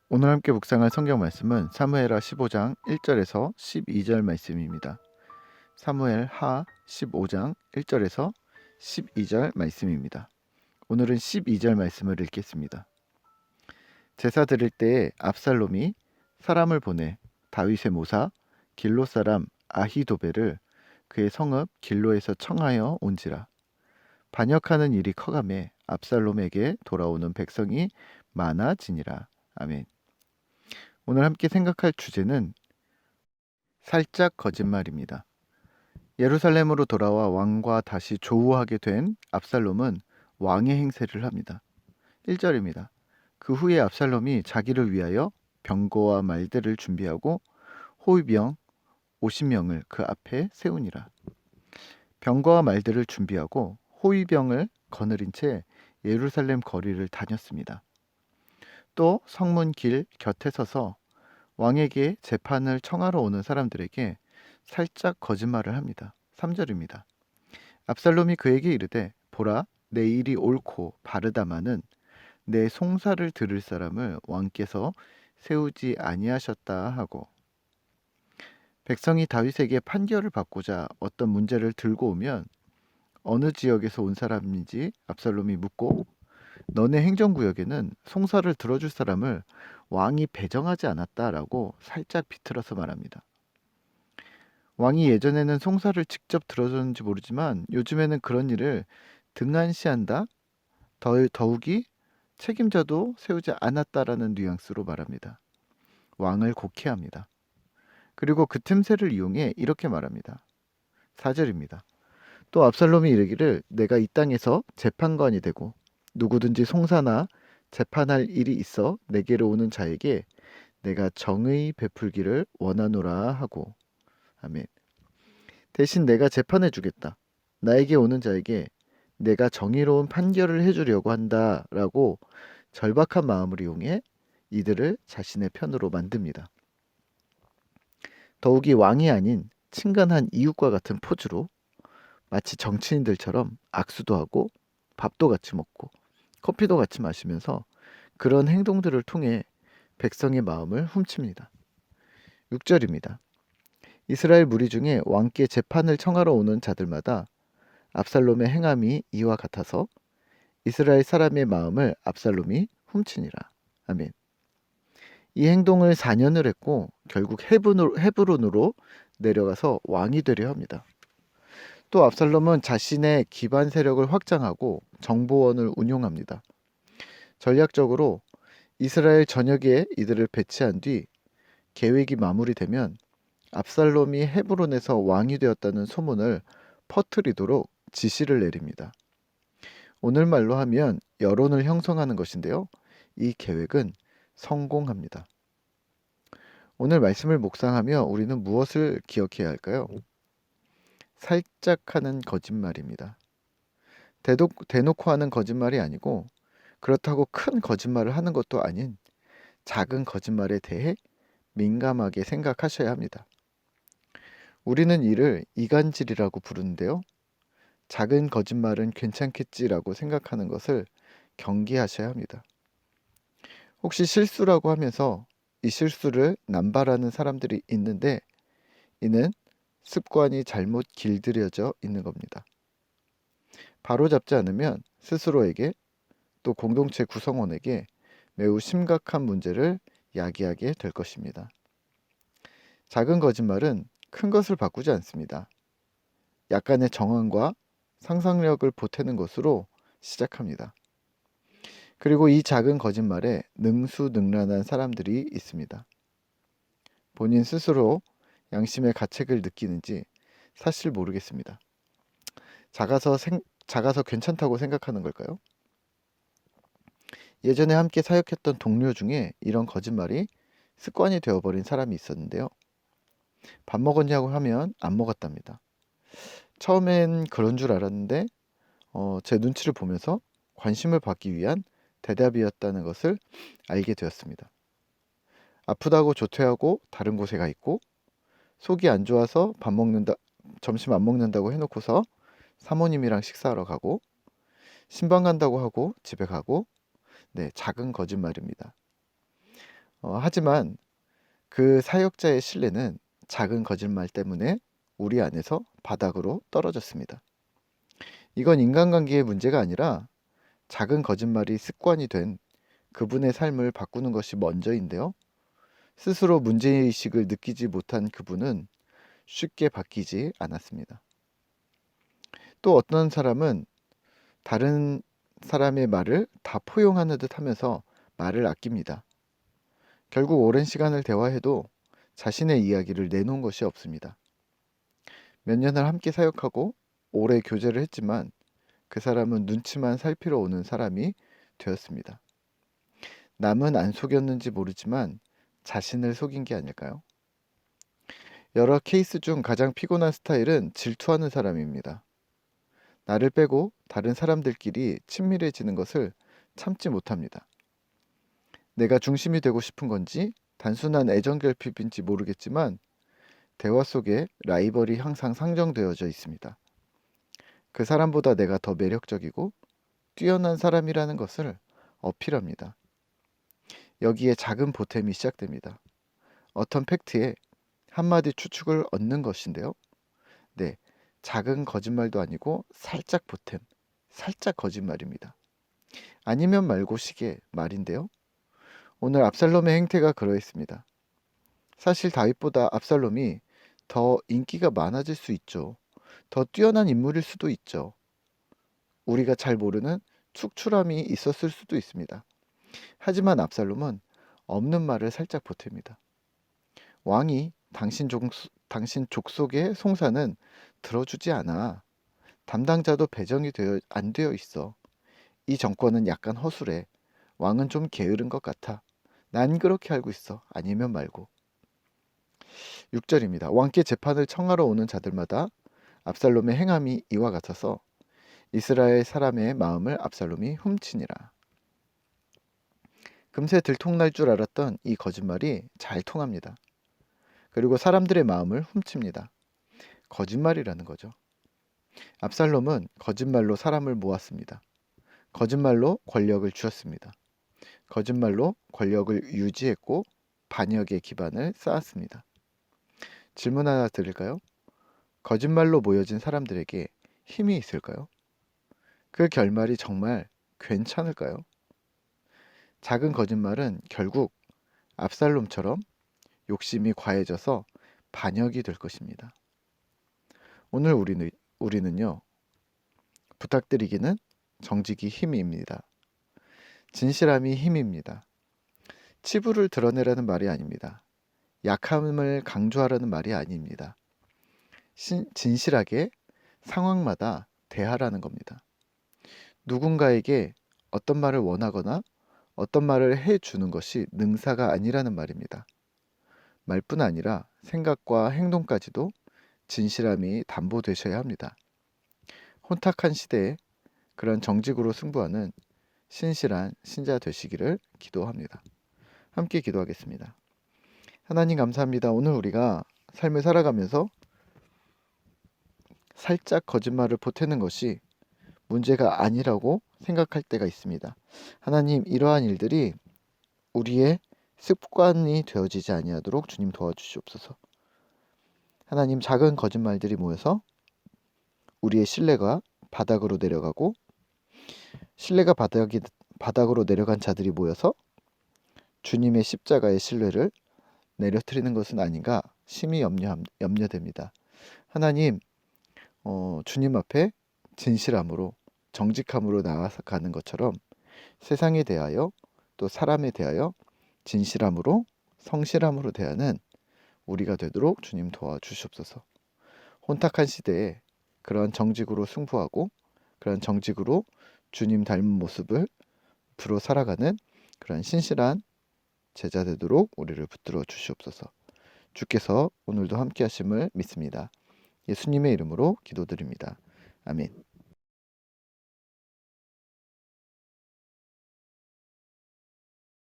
오늘 함께 묵상할 성경 말씀은 사무엘하 15장 1절에서 12절 말씀입니다. 사무엘하 15장 1절에서 12절 말씀입니다. 오늘은 12절 말씀을 읽겠습니다. 제사 드릴 때에 압살롬이 사람을 보내 다윗의 모사 길로 사람 아히도벨을 그의 성읍 길로에서 청하여 온지라. 반역하는 일이 커가매 압살롬에게 돌아오는 백성이 많아지니라. 아멘. 오늘 함께 생각할 주제는 살짝 거짓말입니다. 예루살렘으로 돌아와 왕과 다시 조우하게 된 압살롬은 왕의 행세를 합니다. 1절입니다. 그 후에 압살롬이 자기를 위하여 병거와 말들을 준비하고 호위병 50명을 그 앞에 세우니라. 병거와 말들을 준비하고 호위병을 거느린 채 예루살렘 거리를 다녔습니다. 또 성문 길 곁에 서서 왕에게 재판을 청하러 오는 사람들에게 살짝 거짓말을 합니다. 3절입니다. 압살롬이 그에게 이르되 보라 내 일이 옳고 바르다마는 내 송사를 들을 사람을 왕께서 세우지 아니하셨다 하고, 백성이 다윗에게 판결을 받고자 어떤 문제를 들고 오면 어느 지역에서 온 사람인지 압살롬이 묻고, 너네 행정구역에는 송사를 들어줄 사람을 왕이 배정하지 않았다라고 살짝 비틀어서 말합니다. 왕이 예전에는 송사를 직접 들어줬는지 모르지만 요즘에는 그런 일을 등한시한다, 더욱이 책임자도 세우지 않았다라는 뉘앙스로 말합니다. 왕을 곡해합니다. 그리고 그 틈새를 이용해 이렇게 말합니다. 4절입니다. 또 압살롬이 이르기를 내가 이 땅에서 재판관이 되고 누구든지 송사나 재판할 일이 있어 내게로 오는 자에게 내가 정의 베풀기를 원하노라 하고, 아멘. 대신 내가 재판해 주겠다. 나에게 오는 자에게 내가 정의로운 판결을 해주려고 한다라고 절박한 마음을 이용해 이들을 자신의 편으로 만듭니다. 더욱이 왕이 아닌 친근한 이웃과 같은 포즈로 마치 정치인들처럼 악수도 하고 밥도 같이 먹고 커피도 같이 마시면서 그런 행동들을 통해 백성의 마음을 훔칩니다. 6절입니다. 이스라엘 무리 중에 왕께 재판을 청하러 오는 자들마다 압살롬의 행함이 이와 같아서 이스라엘 사람의 마음을 압살롬이 훔치니라. 아멘. 이 행동을 4년을 했고 결국 헤브론으로 내려가서 왕이 되려 합니다. 또 압살롬은 자신의 기반 세력을 확장하고 정보원을 운용합니다. 전략적으로 이스라엘 전역에 이들을 배치한 뒤 계획이 마무리되면 압살롬이 헤브론에서 왕이 되었다는 소문을 퍼뜨리도록 지시를 내립니다. 오늘 말로 하면 여론을 형성하는 것인데요. 이 계획은 성공합니다. 오늘 말씀을 묵상하며 우리는 무엇을 기억해야 할까요? 살짝 하는 거짓말입니다. 대놓고 하는 거짓말이 아니고 그렇다고 큰 거짓말을 하는 것도 아닌 작은 거짓말에 대해 민감하게 생각하셔야 합니다. 우리는 이를 이간질이라고 부르는데요. 작은 거짓말은 괜찮겠지라고 생각하는 것을 경계하셔야 합니다. 혹시 실수라고 하면서 이 실수를 남발하는 사람들이 있는데 이는 습관이 잘못 길들여져 있는 겁니다. 바로잡지 않으면 스스로에게 또 공동체 구성원에게 매우 심각한 문제를 야기하게 될 것입니다. 작은 거짓말은 큰 것을 바꾸지 않습니다. 약간의 정황과 상상력을 보태는 것으로 시작합니다. 그리고 이 작은 거짓말에 능수능란한 사람들이 있습니다. 본인 스스로 양심의 가책을 느끼는지 사실 모르겠습니다. 작아서 괜찮다고 생각하는 걸까요? 예전에 함께 사역했던 동료 중에 이런 거짓말이 습관이 되어버린 사람이 있었는데요. 밥 먹었냐고 하면 안 먹었답니다. 처음엔 그런 줄 알았는데 제 눈치를 보면서 관심을 받기 위한 대답이었다는 것을 알게 되었습니다. 아프다고 조퇴하고 다른 곳에 가 있고, 속이 안 좋아서 점심 안 먹는다고 해놓고서 사모님이랑 식사하러 가고, 신방 간다고 하고 집에 가고, 네, 작은 거짓말입니다. 하지만 그 사역자의 신뢰는 작은 거짓말 때문에 우리 안에서 바닥으로 떨어졌습니다. 이건 인간관계의 문제가 아니라 작은 거짓말이 습관이 된 그분의 삶을 바꾸는 것이 먼저인데요. 스스로 문제의식을 느끼지 못한 그분은 쉽게 바뀌지 않았습니다. 또 어떤 사람은 다른 사람의 말을 다 포용하는 듯 하면서 말을 아낍니다. 결국 오랜 시간을 대화해도 자신의 이야기를 내놓은 것이 없습니다. 몇 년을 함께 사역하고 오래 교제를 했지만 그 사람은 눈치만 살피러 오는 사람이 되었습니다. 남은 안 속였는지 모르지만 자신을 속인 게 아닐까요? 여러 케이스 중 가장 피곤한 스타일은 질투하는 사람입니다. 나를 빼고 다른 사람들끼리 친밀해지는 것을 참지 못합니다. 내가 중심이 되고 싶은 건지 단순한 애정 결핍인지 모르겠지만 대화 속에 라이벌이 항상 상정되어져 있습니다. 그 사람보다 내가 더 매력적이고 뛰어난 사람이라는 것을 어필합니다. 여기에 작은 보탬이 시작됩니다. 어떤 팩트에 한마디 추측을 얻는 것인데요. 네, 작은 거짓말도 아니고 살짝 보탬, 살짝 거짓말입니다. 아니면 말고 시계 말인데요. 오늘 압살롬의 행태가 그러했습니다. 사실 다윗보다 압살롬이 더 인기가 많아질 수 있죠. 더 뛰어난 인물일 수도 있죠. 우리가 잘 모르는 축출함이 있었을 수도 있습니다. 하지만 압살롬은 없는 말을 살짝 보탭니다. 왕이 당신 족속의 송사는 들어주지 않아. 담당자도 배정이 안 되어 있어. 이 정권은 약간 허술해. 왕은 좀 게으른 것 같아. 난 그렇게 알고 있어. 아니면 말고. 6절입니다. 왕께 재판을 청하러 오는 자들마다 압살롬의 행함이 이와 같아서 이스라엘 사람의 마음을 압살롬이 훔치니라. 금세 들통날 줄 알았던 이 거짓말이 잘 통합니다. 그리고 사람들의 마음을 훔칩니다. 거짓말이라는 거죠. 압살롬은 거짓말로 사람을 모았습니다. 거짓말로 권력을 주었습니다. 거짓말로 권력을 유지했고 반역의 기반을 쌓았습니다. 질문 하나 드릴까요? 거짓말로 모여진 사람들에게 힘이 있을까요? 그 결말이 정말 괜찮을까요? 작은 거짓말은 결국 압살롬처럼 욕심이 과해져서 반역이 될 것입니다. 오늘 우리는요, 부탁드리기는 정직이 힘입니다. 진실함이 힘입니다. 치부를 드러내라는 말이 아닙니다. 약함을 강조하라는 말이 아닙니다. 진실하게 상황마다 대하라는 겁니다. 누군가에게 어떤 말을 원하거나 어떤 말을 해주는 것이 능사가 아니라는 말입니다. 말뿐 아니라 생각과 행동까지도 진실함이 담보되셔야 합니다. 혼탁한 시대에 그런 정직으로 승부하는 신실한 신자 되시기를 기도합니다. 함께 기도하겠습니다. 하나님 감사합니다. 오늘 우리가 삶을 살아가면서 살짝 거짓말을 보태는 것이 문제가 아니라고 생각할 때가 있습니다. 하나님, 이러한 일들이 우리의 습관이 되어지지 아니하도록 주님 도와주시옵소서. 하나님, 작은 거짓말들이 모여서 우리의 신뢰가 바닥으로 내려가고 신뢰가 바닥으로 내려간 자들이 모여서 주님의 십자가의 신뢰를 내려뜨리는 것은 아닌가 심히 염려됩니다. 하나님, 주님 앞에 진실함으로 정직함으로 나아가는 것처럼 세상에 대하여 또 사람에 대하여 진실함으로 성실함으로 대하는 우리가 되도록 주님 도와주시옵소서. 혼탁한 시대에 그러한 정직으로 승부하고 그런 정직으로 주님 닮은 모습을 부로 살아가는 그런 신실한 제자 되도록 우리를 붙들어 주시옵소서. 주께서 오늘도 함께 하심을 믿습니다. 예수님의 이름으로 기도드립니다. 아멘.